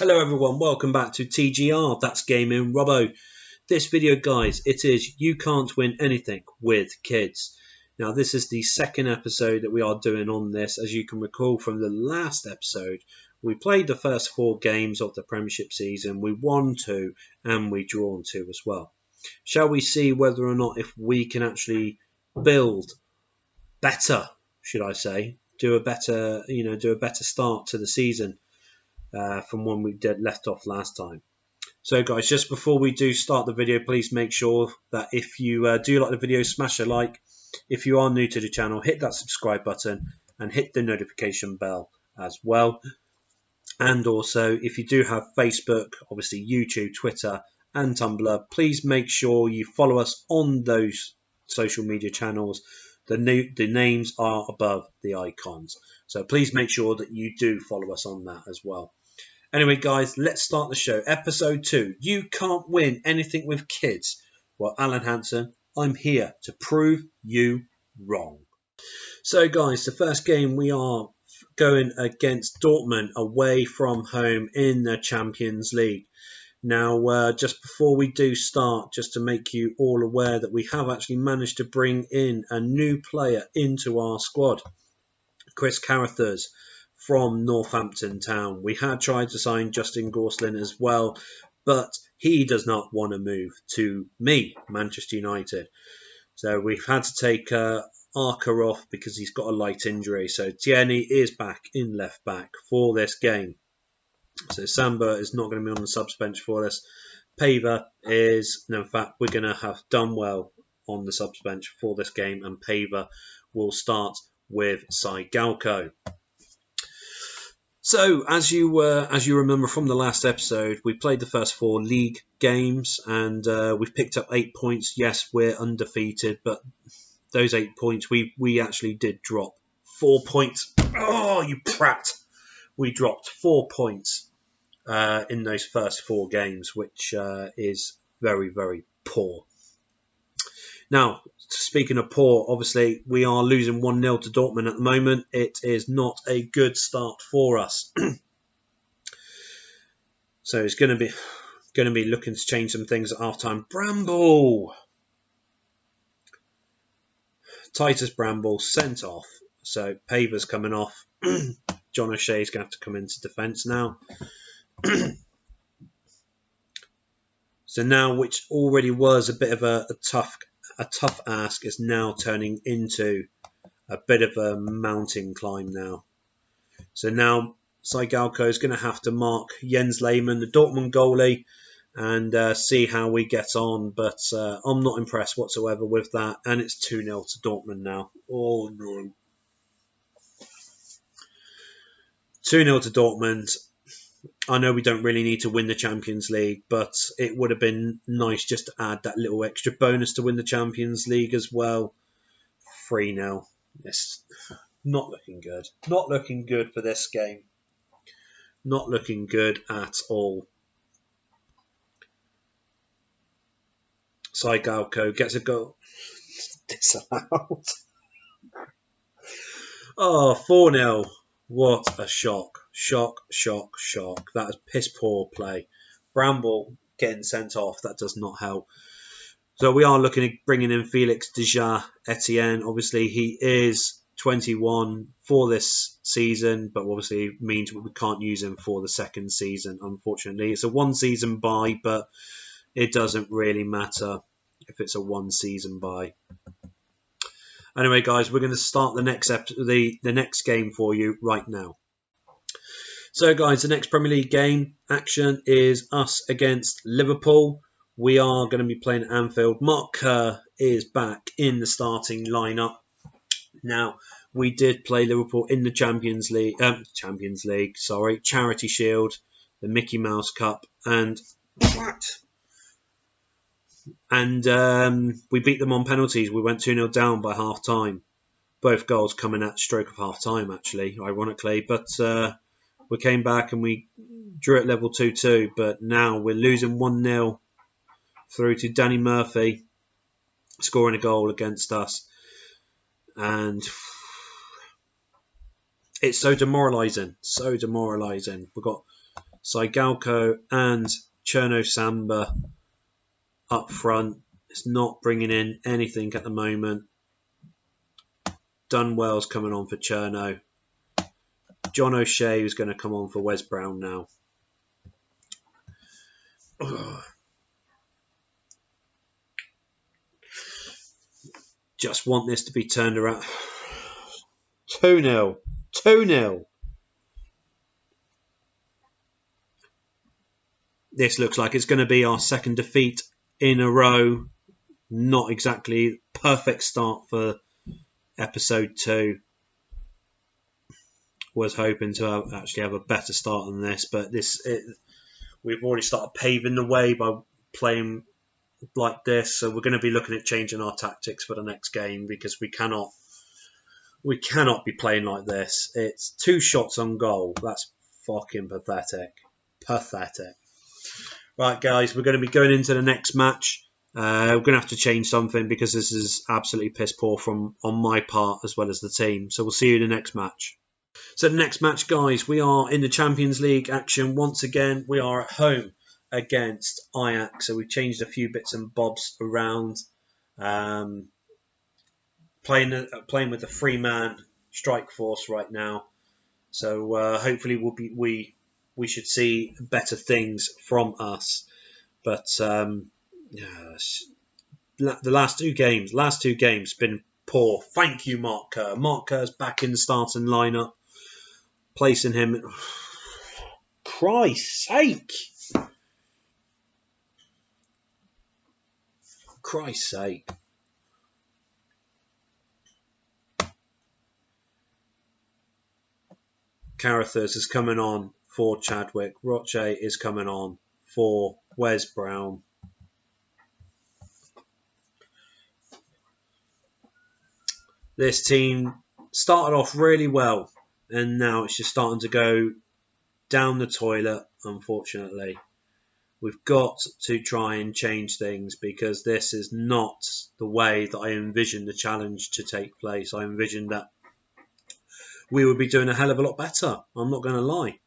Hello everyone, welcome back to TGR, that's Gaming Robo. This video guys, it is You Can't Win Anything with Kids. Now this is the second episode that we are doing on this. As you can recall from the last episode, we played the first 4 games of the Premiership season, we won 2 and we drawn 2 as well. Shall we see whether or not if we can actually build better, should I say, do a better start to the season from when we left off last time. So guys, just before we do start the video, please make sure that if you do like the video, smash a like. If you are new to the channel, hit that subscribe button and hit the notification bell as well. And also, if you do have Facebook, obviously YouTube, Twitter and Tumblr, please make sure you follow us on those social media channels. The names are above the icons. So please make sure that you do follow us on that as well. Anyway, guys, let's start the show. Episode 2, You Can't Win Anything with Kids. Well, Alan Hansen, I'm here to prove you wrong. So, guys, the first game we are going against Dortmund away from home in the Champions League. Now, just before we do start, just to make you all aware that we have actually managed to bring in a new player into our squad, Chris Carruthers from Northampton Town. We had tried to sign Justin Gorslin as well, but he does not want to move to Manchester United. So we've had to take Arca off because he's got a light injury. So Tierney is back in left back for this game. So Samba is not going to be on the subs bench for us. Paver is, no, in fact, we're going to have Dunwell on the subs bench for this game, and Paver will start with Tsigalko. So, as you remember from the last episode, we played the first 4 league games and we've picked up 8 points. Yes, we're undefeated, but those 8 points, we actually did drop 4 points. Oh, you prat! We dropped 4 points in those first 4 games, which is very, very poor. Now, speaking of poor, obviously we are losing 1-0 to Dortmund at the moment. It is not a good start for us. So it's going to be looking to change some things at half-time. Bramble! Titus Bramble sent off. So Paver's coming off. John O'Shea's going to have to come into defence now. So now, which already was a bit of a tough ask, is now turning into a bit of a mountain climb now. So now Tsigalko is going to have to mark Jens Lehmann, the Dortmund goalie, and see how we get on. But I'm not impressed whatsoever with that. And it's 2-0 to Dortmund now. Oh no. 2-0 to Dortmund. I know we don't really need to win the Champions League, but it would have been nice just to add that little extra bonus to win the Champions League as well. 3-0. It's not looking good. Not looking good for this game. Not looking good at all. Tsigalko gets a goal. Disallowed. Oh, 4-0. What a shock. Shock. That is piss poor play. Bramble getting sent off. That does not help. So we are looking at bringing in Felix Etienne. Obviously, he is 21 for this season, but obviously means we can't use him for the second season, unfortunately. It's a 1-season buy, but it doesn't really matter if it's a 1-season buy. Anyway, guys, we're going to start the next game for you right now. So, guys, the next Premier League game action is us against Liverpool. We are going to be playing at Anfield. Mark Kerr is back in the starting lineup. Now, we did play Liverpool in the Charity Shield, the Mickey Mouse Cup, and we beat them on penalties. We went 2-0 down by half-time. Both goals coming at stroke of half-time, actually, ironically. But we came back and we drew at level 2-2. But now we're losing 1-0 through to Danny Murphy scoring a goal against us. And it's so demoralising. So demoralising. We've got Tsigalko and Cherno Samba up front. It's not bringing in anything at the moment. Dunwell's coming on for Cherno. John O'Shea is going to come on for Wes Brown now. Just want this to be turned around. 2-0. 2-0. This looks like it's going to be our second defeat in a row. Not exactly perfect start for episode 2. Was hoping to actually have a better start than this, but we've already started paving the way by playing like this. So we're going to be looking at changing our tactics for the next game, because we cannot be playing like this. It's 2 shots on goal. That's fucking pathetic. Pathetic. Right, guys, we're going to be going into the next match. We're going to have to change something, because this is absolutely piss poor on my part as well as the team. So we'll see you in the next match. So the next match, guys, we are in the Champions League action once again. We are at home against Ajax. So we've changed a few bits and bobs around. Playing with the 3-man strike force right now. So hopefully we should see better things from us. But the last two games been poor. Thank you, Mark Kerr. Mark Kerr's back in the starting lineup, placing him. Christ's sake! Christ's sake! Carruthers is coming on for Chadwick. Roche is coming on for Wes Brown. This team started off really well, and now it's just starting to go down the toilet, unfortunately. We've got to try and change things, because this is not the way that I envisioned the challenge to take place. I envisioned that we would be doing a hell of a lot better. I'm not going to lie.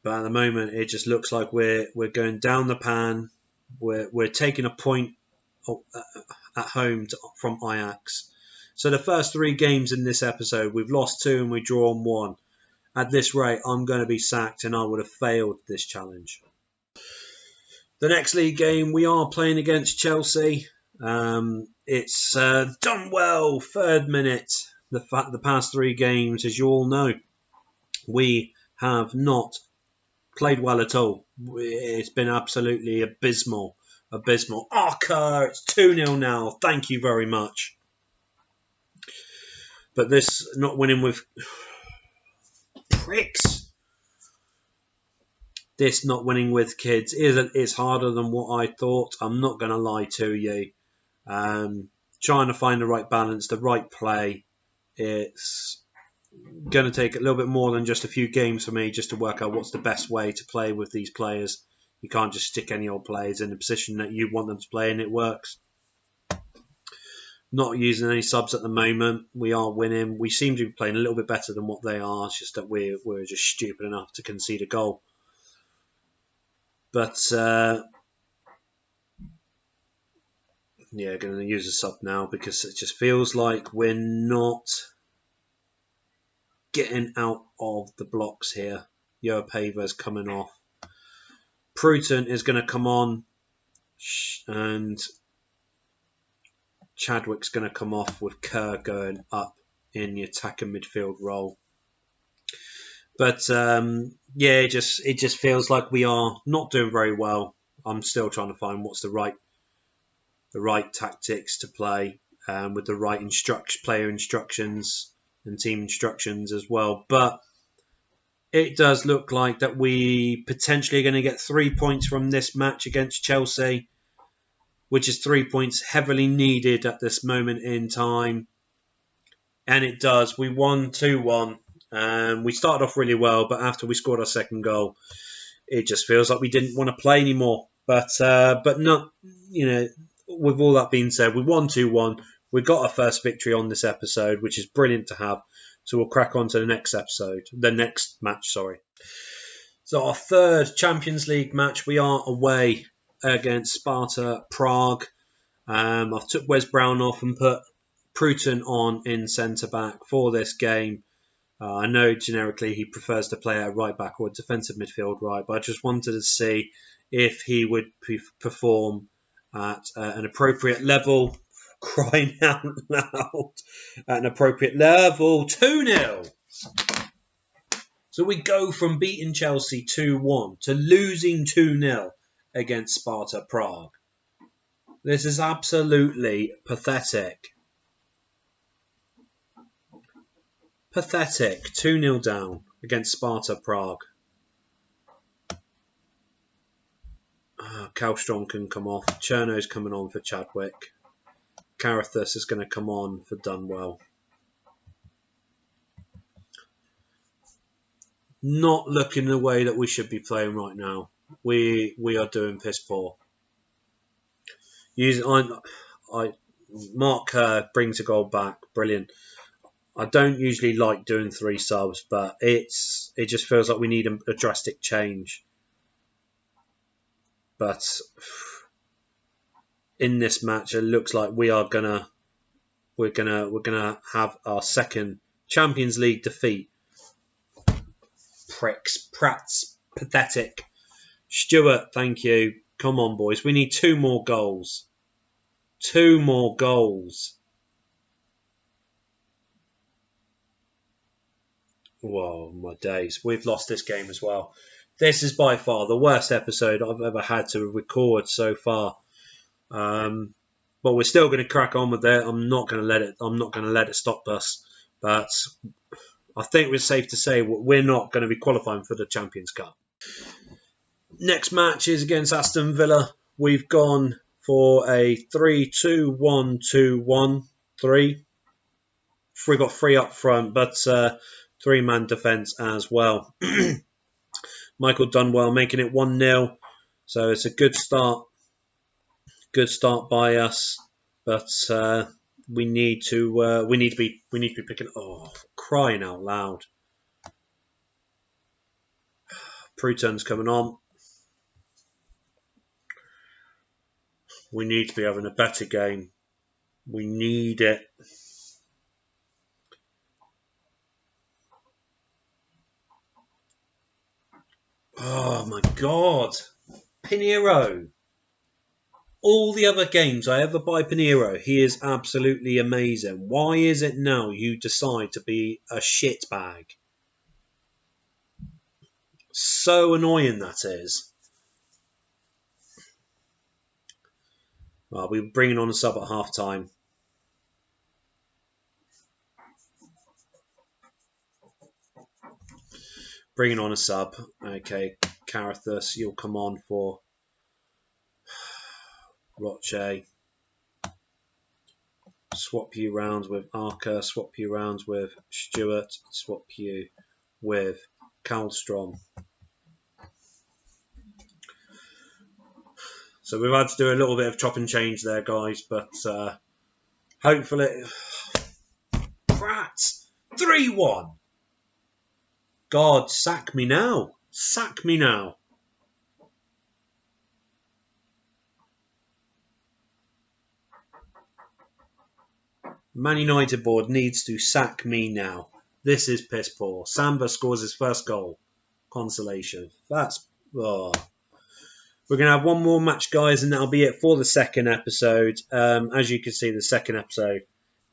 But at the moment, it just looks like we're going down the pan. We're taking a point at home from Ajax. So the first 3 games in this episode, we've lost 2 and we've drawn 1. At this rate, I'm going to be sacked, and I would have failed this challenge. The next league game, we are playing against Chelsea. It's done well, 3rd minute. The past 3 games, as you all know, we have not played well at all. It's been absolutely abysmal. Kerr, it's 2-0 now. Thank you very much. But this not winning with pricks. This not winning with kids is harder than what I thought. I'm not going to lie to you. Trying to find the right balance, the right play. It's going to take a little bit more than just a few games for me just to work out what's the best way to play with these players. You can't just stick any old players in the position that you want them to play and it works. Not using any subs at the moment. We are winning. We seem to be playing a little bit better than what they are. It's just that we're just stupid enough to concede a goal. But yeah, going to use a sub now because it just feels like we're not getting out of the blocks here. Yoapava's coming off. Pruton is going to come on, and Chadwick's going to come off with Kerr going up in the attacking midfield role. But yeah, it just feels like we are not doing very well. I'm still trying to find what's the right tactics to play with the right player instructions and team instructions as well. But it does look like that we potentially are going to get 3 points from this match against Chelsea, which is 3 points heavily needed at this moment in time. And it does. We won 2-1. We started off really well, but after we scored our second goal, it just feels like we didn't want to play anymore. But not, with all that being said, we won 2-1. we got our first victory on this episode, which is brilliant to have. So we'll crack on to the next match, sorry. So our third Champions League match, we are away against Sparta Prague. I've took Wes Brown off and put Pruton on in centre-back for this game. I know generically he prefers to play at right back or defensive midfield right, but I just wanted to see if he would perform at an appropriate level. Crying out loud. At an appropriate level. 2-0. So we go from beating Chelsea 2-1 to losing 2-0 against Sparta Prague. This is absolutely pathetic. Pathetic. 2-0 down against Sparta Prague. Kallstrom can come off. Cherno's coming on for Chadwick. Carithus is going to come on for Dunwell. Not looking the way that we should be playing right now. We are doing piss poor. Mark brings a goal back. Brilliant. I don't usually like doing 3 subs, but it just feels like we need a drastic change. But in this match, it looks like we're gonna have our second Champions League defeat. Pratt's pathetic. Stewart, thank you. Come on, boys. We need 2 more goals. 2 more goals. Whoa, my days. We've lost this game as well. This is by far the worst episode I've ever had to record so far. But we're still going to crack on with it. I'm not going to let it stop us. But I think we're safe to say we're not going to be qualifying for the Champions Cup. Next match is against Aston Villa. We've gone for a 3-2-1-2-1-3. We got 3 up front, but 3-man defence as well. Michael Dunwell making it 1-0. So it's a good start. Good start by us, but we need to be picking. Oh, crying out loud! Pruton's coming on. We need to be having a better game. We need it. Oh my God, Pinheiro. All the other games I ever buy Pinheiro, he is absolutely amazing. Why is it now you decide to be a shitbag? So annoying that is. Well, we're bringing on a sub at half time. Bringing on a sub. Okay, Carithus, you'll come on for Roche. Swap you round with Arca. Swap you round with Stewart. Swap you with Kallstrom. So we've had to do a little bit of chop and change there, guys, but hopefully... Rats! 3-1! God, sack me now. Sack me now. Man United board needs to sack me now. This is piss poor. Samba scores his first goal. Consolation. That's... Oh. We're going to have one more match, guys, and that'll be it for the second episode. As you can see, the second episode,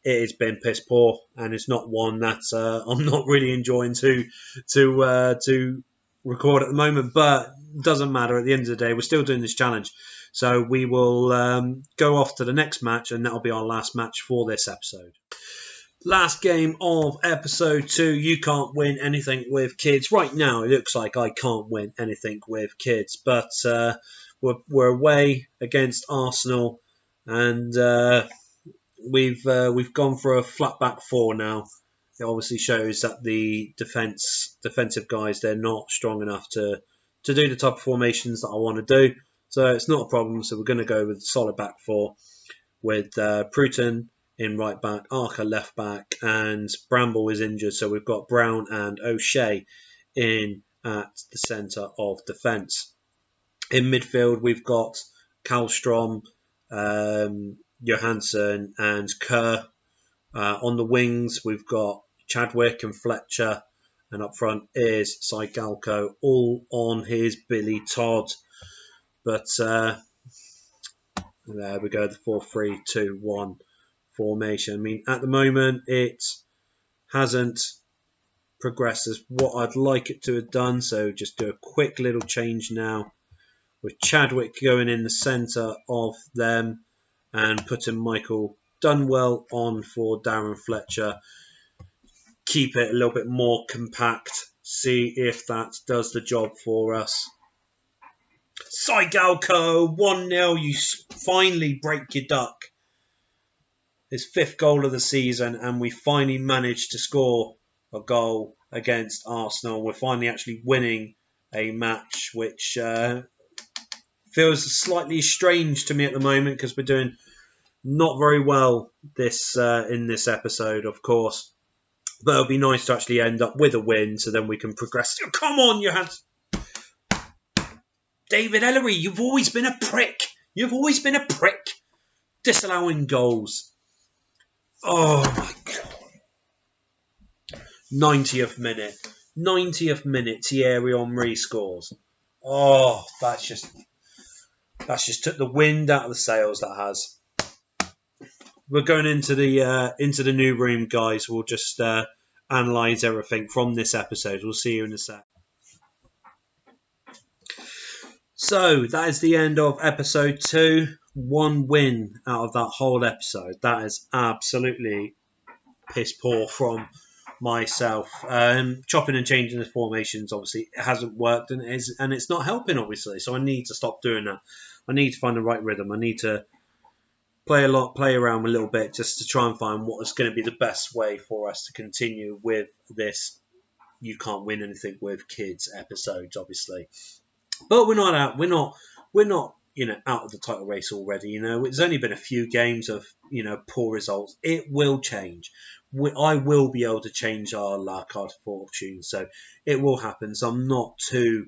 it has been piss poor, and it's not one that I'm not really enjoying to record at the moment, but it doesn't matter. At the end of the day, we're still doing this challenge. So we will go off to the next match, and that'll be our last match for this episode. Last game of episode 2. You can't win anything with kids. Right now, it looks like I can't win anything with kids, but we're away against Arsenal, and we've gone for a flat back 4 now. It obviously shows that the defensive guys, they're not strong enough to do the type of formations that I want to do. So it's not a problem. So we're going to go with solid back 4 with Pruton in right back, Arca left back, and Bramble is injured. So we've got Brown and O'Shea in at the centre of defence. In midfield, we've got Kallstrom, Johansson, and Kerr. On the wings, we've got Chadwick and Fletcher, and up front is Tsigalko, all on his Billy Todd. But there we go, the 4-3-2-1 formation. I mean, at the moment, it hasn't progressed as what I'd like it to have done, so just do a quick little change now, with Chadwick going in the centre of them and putting Michael Dunwell on for Darren Fletcher. Keep it a little bit more compact. See if that does the job for us. Tsigalko, 1-0. You finally break your duck. His 5th goal of the season, and we finally managed to score a goal against Arsenal. We're finally actually winning a match, which feels slightly strange to me at the moment because we're doing not very well in this episode, of course. But it'll be nice to actually end up with a win so then we can progress. Oh, come on, you had... David Ellery, you've always been a prick. You've always been a prick. Disallowing goals. Oh, my God. 90th minute. 90th minute, Thierry Henry scores. Oh, that's just took the wind out of the sails, that has. We're going into the new room, guys. We'll just analyse everything from this episode. We'll see you in a sec. So that is the end of episode 2. 1 win out of that whole episode. That is absolutely piss poor from myself. Chopping and changing the formations, obviously, it hasn't worked, and it's not helping, obviously. So I need to stop doing that. I need to find the right rhythm. I need to play around a little bit just to try and find what is going to be the best way for us to continue with this You Can't Win Anything with Kids episodes, obviously. But we're not out. We're not out of the title race already. It's only been a few games of poor results. It will change. I will be able to change our luck, our fortune. So it will happen. So I'm not too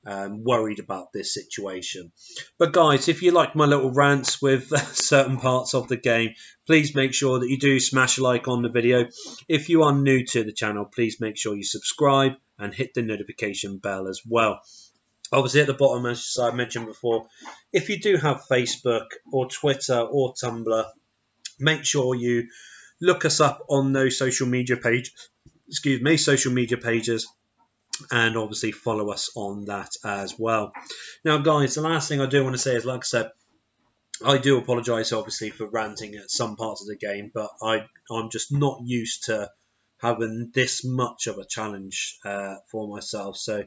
worried about this situation. But guys, if you like my little rants with certain parts of the game, please make sure that you do smash a like on the video. If you are new to the channel, please make sure you subscribe and hit the notification bell as well. Obviously at the bottom, as I mentioned before, if you do have Facebook or Twitter or Tumblr, make sure you look us up on those social media pages, and obviously follow us on that as well. Now, guys, the last thing I do want to say is, like I said, I do apologise, obviously, for ranting at some parts of the game, but I'm just not used to having this much of a challenge for myself. So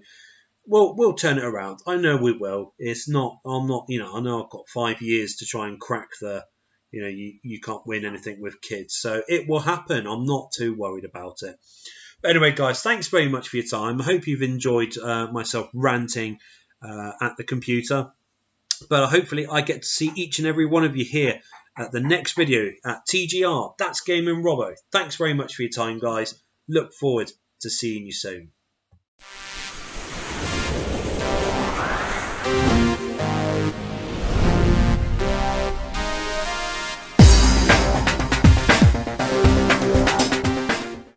we'll turn it around. I know we will. I know I've got 5 years to try and crack the, you can't win anything with kids. So it will happen. I'm not too worried about it. But anyway, guys, thanks very much for your time. I hope you've enjoyed myself ranting at the computer. But hopefully I get to see each and every one of you here at the next video at TGR. That's Gaming Robo. Thanks very much for your time, guys. Look forward to seeing you soon.